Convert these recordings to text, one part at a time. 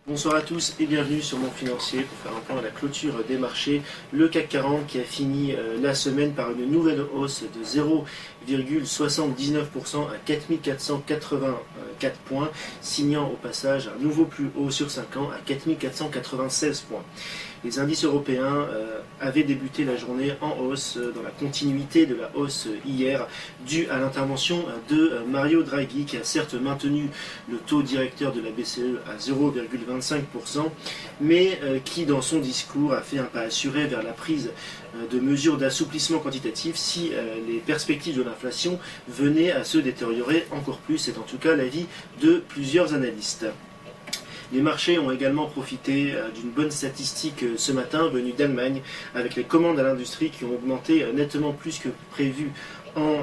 Bonsoir à tous et bienvenue sur Mon Financier pour faire un point à la clôture des marchés. Le CAC 40 qui a fini la semaine par une nouvelle hausse de 0,79% à 4484 points, signant au passage un nouveau plus haut sur 5 ans à 4496 points. Les indices européens avaient débuté la journée en hausse, dans la continuité de la hausse hier, due à l'intervention de Mario Draghi, qui a certes maintenu le taux directeur de la BCE à 0,25%, mais qui dans son discours a fait un pas assuré vers la prise de mesures d'assouplissement quantitatif si les perspectives de l'inflation venaient à se détériorer encore plus. C'est en tout cas l'avis de plusieurs analystes. Les marchés ont également profité d'une bonne statistique ce matin venue d'Allemagne, avec les commandes à l'industrie qui ont augmenté nettement plus que prévu en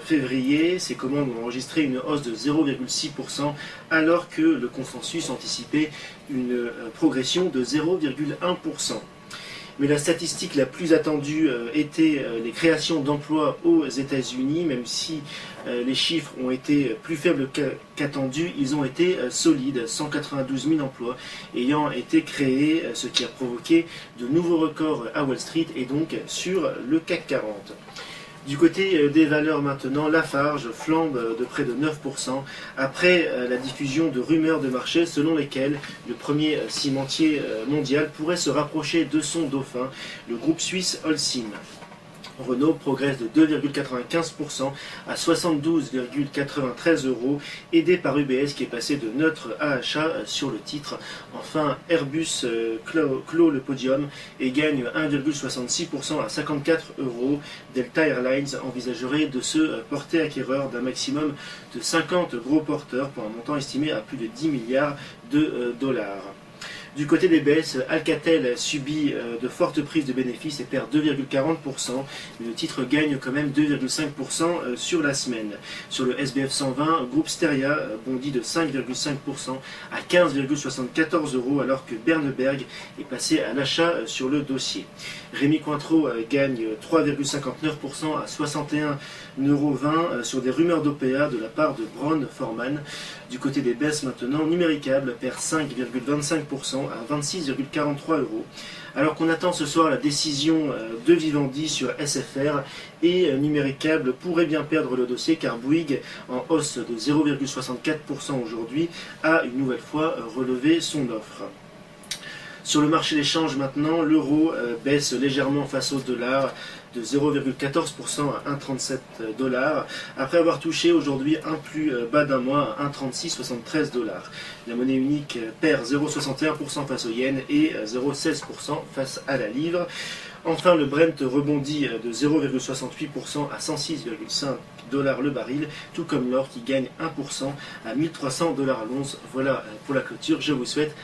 février. Ces commandes ont enregistré une hausse de 0,6% alors que le consensus anticipait une progression de 0,1%. Mais la statistique la plus attendue était les créations d'emplois aux États-Unis. Même si les chiffres ont été plus faibles qu'attendus, ils ont été solides, 192 000 emplois ayant été créés, ce qui a provoqué de nouveaux records à Wall Street et donc sur le CAC 40. Du côté des valeurs maintenant, Lafarge flambe de près de 9% après la diffusion de rumeurs de marché selon lesquelles le premier cimentier mondial pourrait se rapprocher de son dauphin, le groupe suisse Holcim. Renault progresse de 2,95% à 72,93 €, aidé par UBS qui est passé de neutre à achat sur le titre. Enfin, Airbus clôt le podium et gagne 1,66% à 54 €. Delta Airlines envisagerait de se porter acquéreur d'un maximum de 50 gros porteurs pour un montant estimé à plus de 10 milliards de dollars. Du côté des baisses, Alcatel subit de fortes prises de bénéfices et perd 2,40%, mais le titre gagne quand même 2,5% sur la semaine. Sur le SBF 120, groupe Steria bondit de 5,5% à 15,74 € alors que Berneberg est passé à l'achat sur le dossier. Rémy Cointreau gagne 3,59% à 61,20 € sur des rumeurs d'OPA de la part de Brown Forman. Du côté des baisses maintenant, Numéricable perd 5,25% à 26,43 €. Alors qu'on attend ce soir la décision de Vivendi sur SFR, et Numéricable pourrait bien perdre le dossier car Bouygues, en hausse de 0,64% aujourd'hui, a une nouvelle fois relevé son offre. Sur le marché des changes maintenant, l'euro baisse légèrement face au dollar de 0,14% à 1,37 $, après avoir touché aujourd'hui un plus bas d'un mois à 1,3673 $. La monnaie unique perd 0,61% face au yen et 0,16% face à la livre. Enfin, le Brent rebondit de 0,68% à 106,5 $ le baril, tout comme l'or qui gagne 1% à 1300 $ l'once. Voilà pour la clôture, je vous souhaite